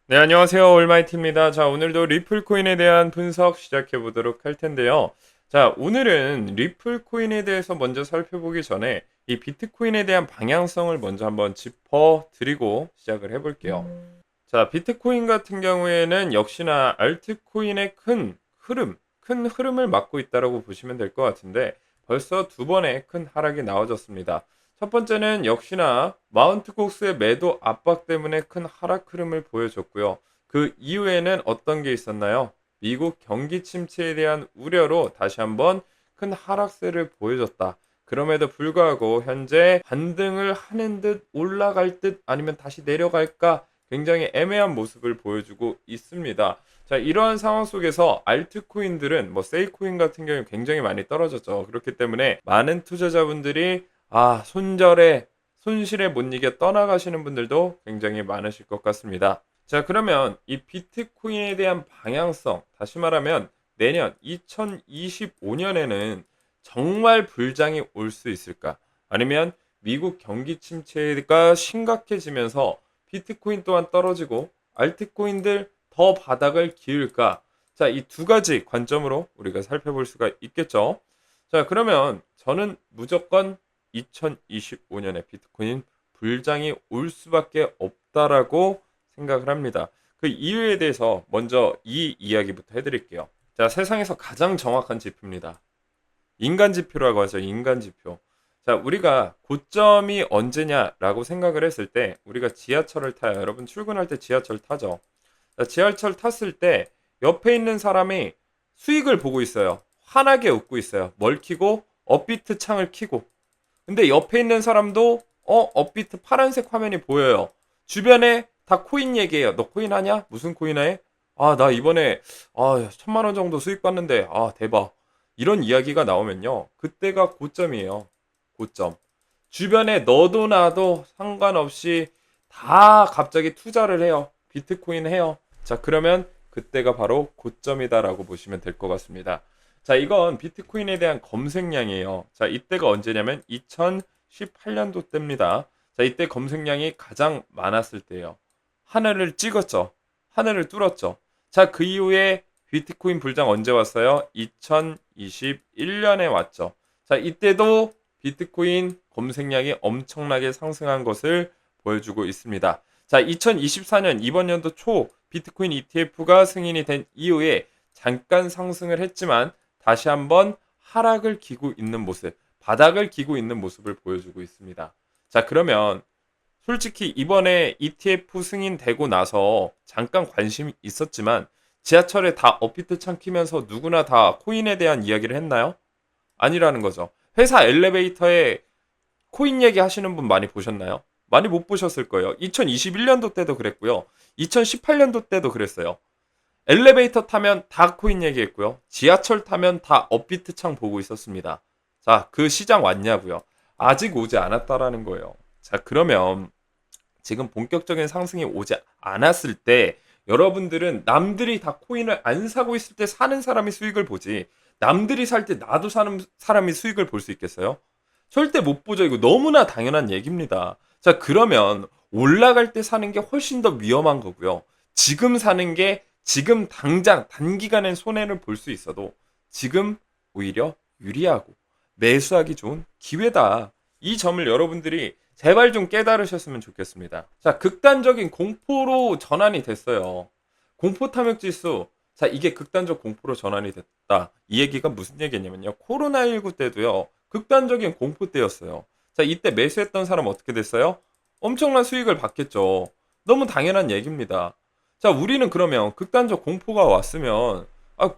네, 안녕하세요. 올마이티입니다. 자, 오늘도 리플 코인에 대한 분석 시작해 보도록 할 텐데요. 자, 오늘은 리플 코인에 대해서 먼저 살펴보기 전에 이 비트코인에 대한 방향성을 먼저 한번 짚어 드리고 시작을 해 볼게요. 자, 비트코인 같은 경우에는 역시나 알트코인의 큰 흐름을 맡고 있다라고 보시면 될 것 같은데 벌써 두 번의 큰 하락이 나와졌습니다. 첫 번째는 역시나 마운트 곡스의 매도 압박 때문에 큰 하락 흐름을 보여줬고요. 그 이후에는 어떤 게 있었나요? 미국 경기 침체에 대한 우려로 다시 한번 큰 하락세를 보여줬다. 그럼에도 불구하고 현재 반등을 하는 듯 올라갈 듯 아니면 다시 내려갈까 굉장히 애매한 모습을 보여주고 있습니다. 자, 이러한 상황 속에서 알트코인들은 뭐 세이코인 같은 경우에 굉장히 많이 떨어졌죠. 그렇기 때문에 많은 투자자분들이 손실에 못 이겨 떠나가시는 분들도 굉장히 많으실 것 같습니다. 자, 그러면 이 비트코인에 대한 방향성, 다시 말하면 내년 2025년에는 정말 불장이 올 수 있을까? 아니면 미국 경기 침체가 심각해지면서 비트코인 또한 떨어지고 알트코인들 더 바닥을 기울까? 자, 이 두 가지 관점으로 우리가 살펴볼 수가 있겠죠. 자, 그러면 저는 무조건 2025년에 비트코인 불장이 올 수밖에 없다라고 생각을 합니다. 그 이유에 대해서 먼저 이 이야기부터 해드릴게요. 자, 세상에서 가장 정확한 지표입니다. 인간 지표라고 하죠. 인간 지표. 자, 우리가 고점이 언제냐라고 생각을 했을 때 우리가 지하철을 타요. 여러분 출근할 때 지하철 타죠. 자, 지하철 탔을 때 옆에 있는 사람이 수익을 보고 있어요. 환하게 웃고 있어요. 뭘 켜고 업비트 창을 켜고. 근데 옆에 있는 사람도 업비트 파란색 화면이 보여요. 주변에 다 코인 얘기해요. 너 코인 하냐? 무슨 코인 해? 아, 나 이번에 1,000만 원 정도 수익 봤는데 대박. 이런 이야기가 나오면요. 그때가 고점이에요. 고점. 주변에 너도 나도 상관없이 다 갑자기 투자를 해요. 비트코인 해요. 자, 그러면 그때가 바로 고점이다라고 보시면 될 것 같습니다. 자, 이건 비트코인에 대한 검색량이에요. 자, 이때가 언제냐면 2018년도 때입니다. 자, 이때 검색량이 가장 많았을 때예요. 하늘을 찍었죠. 하늘을 뚫었죠. 자, 그 이후에 비트코인 불장 언제 왔어요? 2021년에 왔죠. 자, 이때도 비트코인 검색량이 엄청나게 상승한 것을 보여주고 있습니다. 자, 2024년 이번 연도 초 비트코인 ETF가 승인이 된 이후에 잠깐 상승을 했지만 다시 한번 하락을 기고 있는 모습, 바닥을 기고 있는 모습을 보여주고 있습니다. 자, 그러면 솔직히 이번에 ETF 승인되고 나서 잠깐 관심이 있었지만 지하철에 다 업비트 창 키면서 누구나 다 코인에 대한 이야기를 했나요? 아니라는 거죠. 회사 엘리베이터에 코인 얘기 하시는 분 많이 보셨나요? 많이 못 보셨을 거예요. 2021년도 때도 그랬고요. 2018년도 때도 그랬어요. 엘리베이터 타면 다 코인 얘기했고요. 지하철 타면 다 업비트 창 보고 있었습니다. 자, 그 시장 왔냐고요? 아직 오지 않았다라는 거예요. 자, 그러면 지금 본격적인 상승이 오지 않았을 때 여러분들은 남들이 다 코인을 안 사고 있을 때 사는 사람이 수익을 보지 남들이 살 때 나도 사는 사람이 수익을 볼 수 있겠어요? 절대 못 보죠. 이거 너무나 당연한 얘기입니다. 자, 그러면 올라갈 때 사는 게 훨씬 더 위험한 거고요. 지금 사는 게 지금 당장 단기간엔 손해를 볼 수 있어도 지금 오히려 유리하고 매수하기 좋은 기회다. 이 점을 여러분들이 제발 좀 깨달으셨으면 좋겠습니다. 자, 극단적인 공포로 전환이 됐어요. 공포 탐욕 지수. 자, 이게 극단적 공포로 전환이 됐다. 이 얘기가 무슨 얘기냐면요. 코로나19 때도요. 극단적인 공포 때였어요. 자, 이때 매수했던 사람 어떻게 됐어요? 엄청난 수익을 받겠죠. 너무 당연한 얘기입니다. 자, 우리는 그러면 극단적 공포가 왔으면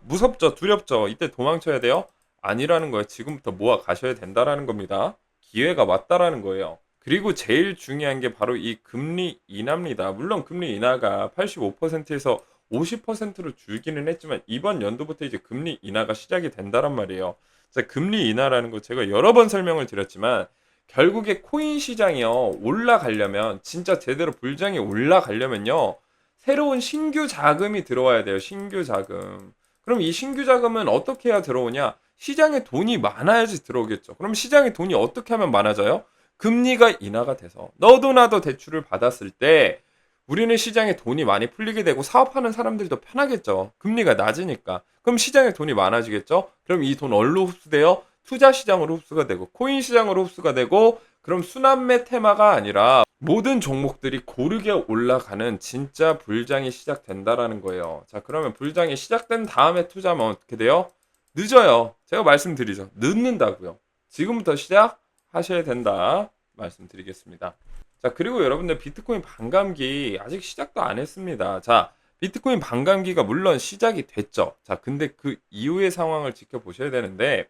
무섭죠, 두렵죠. 이때 도망쳐야 돼요? 아니라는 거예요. 지금부터 모아 가셔야 된다라는 겁니다. 기회가 왔다라는 거예요. 그리고 제일 중요한 게 바로 이 금리 인하입니다. 물론 금리 인하가 85%에서 50%로 줄기는 했지만 이번 연도부터 이제 금리 인하가 시작이 된다란 말이에요. 자, 금리 인하라는 거 제가 여러 번 설명을 드렸지만 결국에 코인 시장이요. 올라가려면 진짜 제대로 불장이 올라가려면요. 새로운 신규 자금이 들어와야 돼요. 신규 자금. 그럼 이 신규 자금은 어떻게 해야 들어오냐? 시장에 돈이 많아야지 들어오겠죠. 그럼 시장에 돈이 어떻게 하면 많아져요? 금리가 인하가 돼서 너도 나도 대출을 받았을 때 우리는 시장에 돈이 많이 풀리게 되고 사업하는 사람들도 편하겠죠. 금리가 낮으니까. 그럼 시장에 돈이 많아지겠죠? 그럼 이 돈 어디로 흡수돼요? 투자 시장으로 흡수가 되고 코인 시장으로 흡수가 되고 그럼 순환매 테마가 아니라 모든 종목들이 고르게 올라가는 진짜 불장이 시작된다라는 거예요. 자, 그러면 불장이 시작된 다음에 투자하면 어떻게 돼요? 늦어요. 제가 말씀드리죠. 늦는다고요. 지금부터 시작하셔야 된다. 말씀드리겠습니다. 자, 그리고 여러분들 비트코인 반감기 아직 시작도 안 했습니다. 자, 비트코인 반감기가 물론 시작이 됐죠. 자, 근데 그 이후의 상황을 지켜보셔야 되는데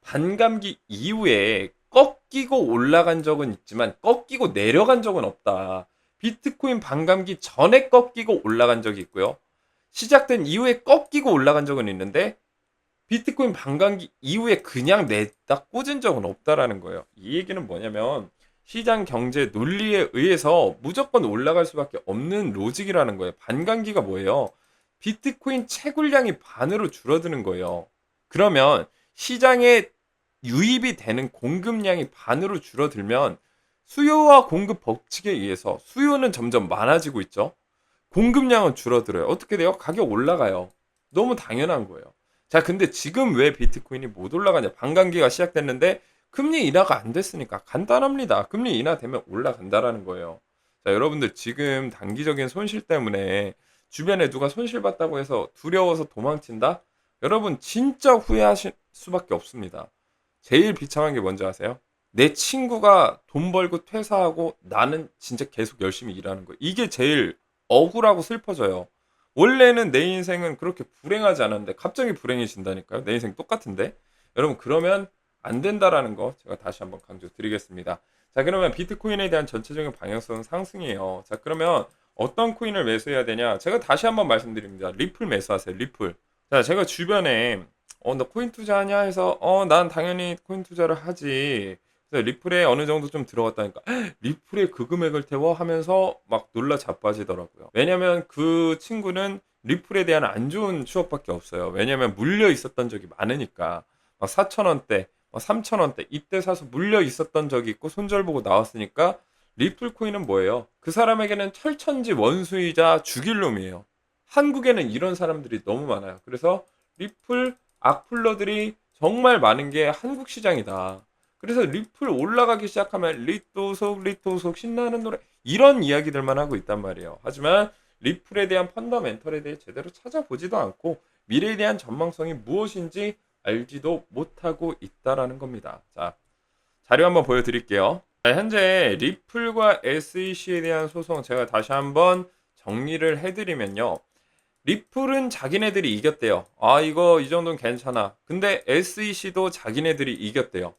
반감기 이후에 꺾이고 올라간 적은 있지만 꺾이고 내려간 적은 없다. 비트코인 반감기 전에 꺾이고 올라간 적이 있고요. 시작된 이후에 꺾이고 올라간 적은 있는데 비트코인 반감기 이후에 그냥 냈다 꽂은 적은 없다라는 거예요. 이 얘기는 뭐냐면 시장 경제 논리에 의해서 무조건 올라갈 수밖에 없는 로직이라는 거예요. 반감기가 뭐예요? 비트코인 채굴량이 반으로 줄어드는 거예요. 그러면 시장에 유입이 되는 공급량이 반으로 줄어들면 수요와 공급 법칙에 의해서 수요는 점점 많아지고 있죠. 공급량은 줄어들어요. 어떻게 돼요? 가격 올라가요. 너무 당연한 거예요. 자, 근데 지금 왜 비트코인이 못 올라가냐? 반감기가 시작됐는데 금리 인하가 안 됐으니까 간단합니다. 금리 인하되면 올라간다라는 거예요. 자, 여러분들 지금 단기적인 손실 때문에 주변에 누가 손실 봤다고 해서 두려워서 도망친다? 여러분 진짜 후회하실 수밖에 없습니다. 제일 비참한 게 뭔지 아세요? 내 친구가 돈 벌고 퇴사하고 나는 진짜 계속 열심히 일하는 거예요. 이게 제일 억울하고 슬퍼져요. 원래는 내 인생은 그렇게 불행하지 않았는데 갑자기 불행해진다니까요. 내 인생 똑같은데. 여러분 그러면 안 된다라는 거 제가 다시 한번 강조드리겠습니다. 자, 그러면 비트코인에 대한 전체적인 방향성은 상승이에요. 자, 그러면 어떤 코인을 매수해야 되냐? 제가 다시 한번 말씀드립니다. 리플 매수하세요. 리플. 자, 제가 주변에 너 코인 투자하냐 해서 난 당연히 코인 투자를 하지. 그래서 리플에 어느 정도 좀 들어갔다니까 리플에 그 금액을 태워 하면서 막 놀라 자빠지더라고요. 왜냐면 그 친구는 리플에 대한 안 좋은 추억밖에 없어요. 왜냐면 물려 있었던 적이 많으니까 막 4,000원대, 막 3,000원대 이때 사서 물려 있었던 적이 있고 손절 보고 나왔으니까 리플 코인은 뭐예요? 그 사람에게는 철천지 원수이자 죽일 놈이에요. 한국에는 이런 사람들이 너무 많아요. 그래서 리플 악플러들이 정말 많은 게 한국 시장이다. 그래서 리플 올라가기 시작하면 리또속 신나는 노래 이런 이야기들만 하고 있단 말이에요. 하지만 리플에 대한 펀더멘털에 대해 제대로 찾아보지도 않고 미래에 대한 전망성이 무엇인지 알지도 못하고 있다라는 겁니다. 자, 자료 한번 보여드릴게요. 자, 현재 리플과 SEC에 대한 소송 제가 다시 한번 정리를 해드리면요. 리플은 자기네들이 이겼대요. 아, 이거 이 정도는 괜찮아. 근데 SEC도 자기네들이 이겼대요.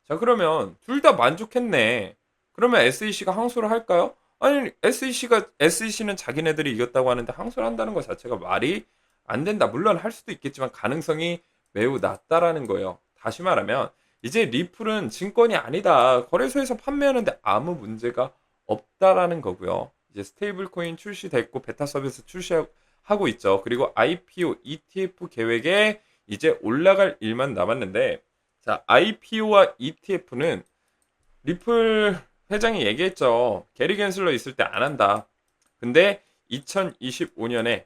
자, 그러면 둘 다 만족했네. 그러면 SEC가 항소를 할까요? 아니, SEC는 자기네들이 이겼다고 하는데 항소를 한다는 것 자체가 말이 안 된다. 물론 할 수도 있겠지만 가능성이 매우 낮다라는 거예요. 다시 말하면 이제 리플은 증권이 아니다. 거래소에서 판매하는데 아무 문제가 없다라는 거고요. 이제 스테이블 코인 출시됐고 베타 서비스 출시하고 있죠. 그리고 IPO, ETF 계획에 이제 올라갈 일만 남았는데 자, IPO와 ETF는 리플 회장이 얘기했죠. 게리 겐슬러 있을 때 안 한다. 근데 2025년에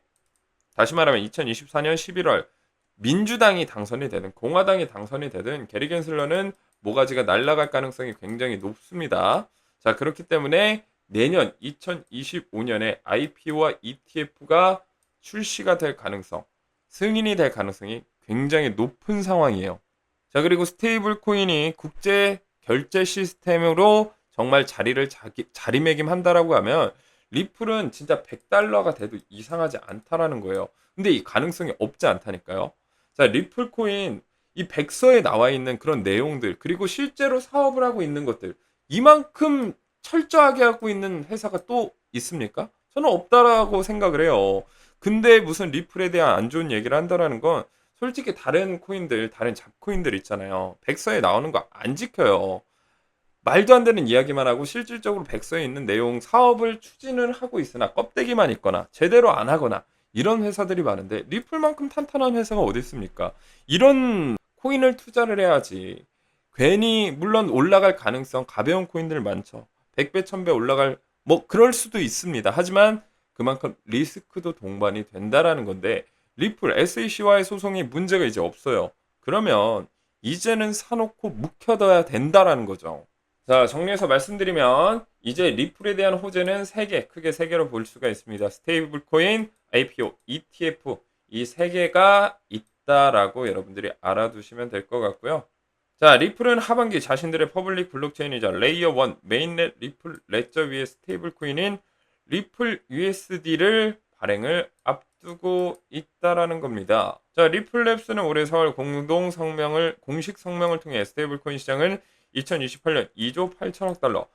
다시 말하면 2024년 11월 민주당이 당선이 되든 공화당이 당선이 되든 게리 겐슬러는 모가지가 날아갈 가능성이 굉장히 높습니다. 자, 그렇기 때문에 내년 2025년에 IPO와 ETF가 출시가 될 가능성, 승인이 될 가능성이 굉장히 높은 상황이에요. 자, 그리고 스테이블 코인이 국제 결제 시스템으로 정말 자리매김한다라고 하면 리플은 진짜 100달러가 돼도 이상하지 않다라는 거예요. 근데 이 가능성이 없지 않다니까요. 자, 리플 코인 이 백서에 나와 있는 그런 내용들 그리고 실제로 사업을 하고 있는 것들 이만큼 철저하게 하고 있는 회사가 또 있습니까? 저는 없다라고 생각을 해요. 근데 무슨 리플에 대한 안 좋은 얘기를 한다라는 건 솔직히 다른 코인들, 다른 잡코인들 있잖아요. 백서에 나오는 거 안 지켜요. 말도 안 되는 이야기만 하고 실질적으로 백서에 있는 내용 사업을 추진을 하고 있으나 껍데기만 있거나 제대로 안 하거나 이런 회사들이 많은데 리플만큼 탄탄한 회사가 어디 있습니까? 이런 코인을 투자를 해야지. 괜히 물론 올라갈 가능성 가벼운 코인들 많죠. 100배, 1000배 올라갈 뭐 그럴 수도 있습니다. 하지만 그만큼 리스크도 동반이 된다라는 건데 리플 SEC와의 소송이 문제가 이제 없어요. 그러면 이제는 사놓고 묵혀둬야 된다라는 거죠. 자, 정리해서 말씀드리면 이제 리플에 대한 호재는 크게 세 개로 볼 수가 있습니다. 스테이블 코인, IPO, ETF 이 세 개가 있다라고 여러분들이 알아두시면 될 것 같고요. 자, 리플은 하반기 자신들의 퍼블릭 블록체인이자 레이어 1 메인넷 리플 레저 위의 스테이블 코인인 리플 USD를 발행을 앞두고 있다라는 겁니다. 자, 리플랩스는 올해 4월 공식 성명을 통해 스테이블 코인 시장을 2028년 2조 8천억 달러,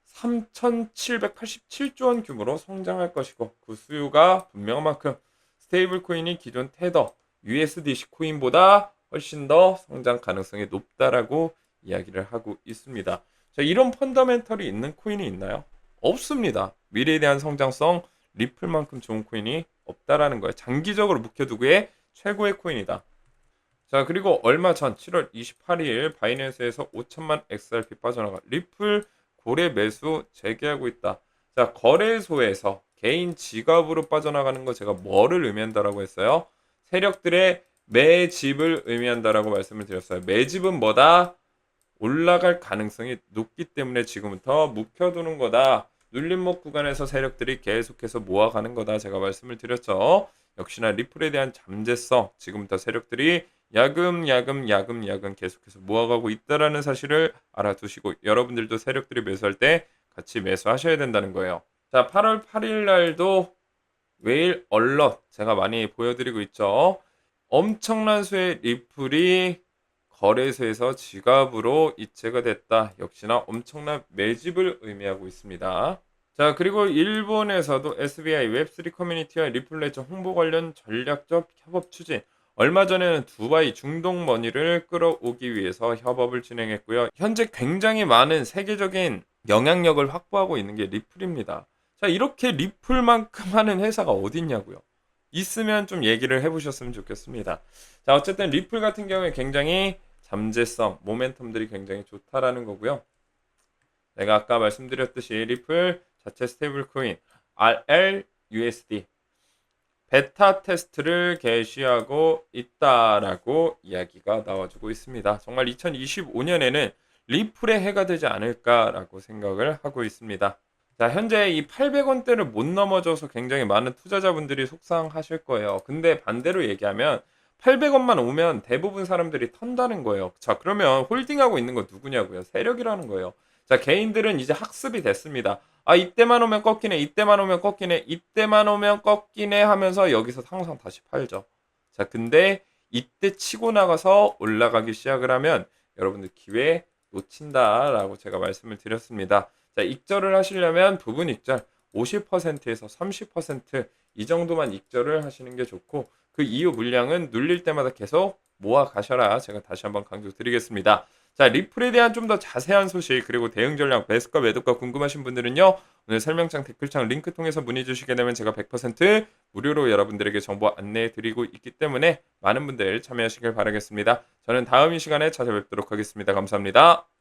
3,787조 원 규모로 성장할 것이고 그 수요가 분명한 만큼 스테이블 코인이 기존 테더, USDC 코인보다 훨씬 더 성장 가능성이 높다라고 이야기를 하고 있습니다. 자, 이런 펀더멘털이 있는 코인이 있나요? 없습니다. 미래에 대한 성장성 리플만큼 좋은 코인이 없다라는 거예요. 장기적으로 묵혀두기에 최고의 코인이다. 자, 그리고 얼마 전 7월 28일 바이낸스에서 5천만 XRP 빠져나가 리플 고래 매수 재개하고 있다. 자, 거래소에서 개인 지갑으로 빠져나가는 거 제가 뭐를 의미한다라고 했어요? 세력들의 매집을 의미한다라고 말씀을 드렸어요. 매집은 뭐다? 올라갈 가능성이 높기 때문에 지금부터 묵혀두는 거다. 눌림목 구간에서 세력들이 계속해서 모아가는 거다. 제가 말씀을 드렸죠. 역시나 리플에 대한 잠재성, 지금부터 세력들이 야금야금 계속해서 모아가고 있다라는 사실을 알아두시고 여러분들도 세력들이 매수할 때 같이 매수하셔야 된다는 거예요. 자, 8월 8일 날도 웨일 얼럿 제가 많이 보여드리고 있죠. 엄청난 수의 리플이 거래소에서 지갑으로 이체가 됐다. 역시나 엄청난 매집을 의미하고 있습니다. 자, 그리고 일본에서도 SBI 웹3 커뮤니티와 리플레저 홍보 관련 전략적 협업 추진. 얼마 전에는 두바이 중동 머니를 끌어오기 위해서 협업을 진행했고요. 현재 굉장히 많은 세계적인 영향력을 확보하고 있는 게 리플입니다. 자, 이렇게 리플만큼 하는 회사가 어딨냐고요. 있으면 좀 얘기를 해보셨으면 좋겠습니다. 자, 어쨌든 리플 같은 경우에 굉장히 잠재성, 모멘텀들이 굉장히 좋다라는 거고요. 내가 아까 말씀드렸듯이 리플 자체 스테이블 코인 RLUSD 베타 테스트를 개시하고 있다라고 이야기가 나와주고 있습니다. 정말 2025년에는 리플의 해가 되지 않을까라고 생각을 하고 있습니다. 자, 현재 이 800원대를 못 넘어져서 굉장히 많은 투자자분들이 속상하실 거예요. 근데 반대로 얘기하면 800원만 오면 대부분 사람들이 턴다는 거예요. 자, 그러면 홀딩하고 있는 거 누구냐고요? 세력이라는 거예요. 자, 개인들은 이제 학습이 됐습니다. 아, 이때만 오면 꺾이네, 이때만 오면 꺾이네, 이때만 오면 꺾이네 하면서 여기서 항상 다시 팔죠. 자, 근데 이때 치고 나가서 올라가기 시작을 하면 여러분들 기회 놓친다라고 제가 말씀을 드렸습니다. 자, 익절을 하시려면 부분 익절 50%에서 30% 정도만 익절을 하시는 게 좋고 그 이후 물량은 눌릴 때마다 계속 모아 가셔라. 제가 다시 한번 강조드리겠습니다. 자, 리플에 대한 좀 더 자세한 소식 그리고 대응 전략 매수가 매도가 궁금하신 분들은요. 오늘 설명창 댓글창 링크 통해서 문의 주시게 되면 제가 100% 무료로 여러분들에게 정보 안내해 드리고 있기 때문에 많은 분들 참여하시길 바라겠습니다. 저는 다음 이 시간에 찾아뵙도록 하겠습니다. 감사합니다.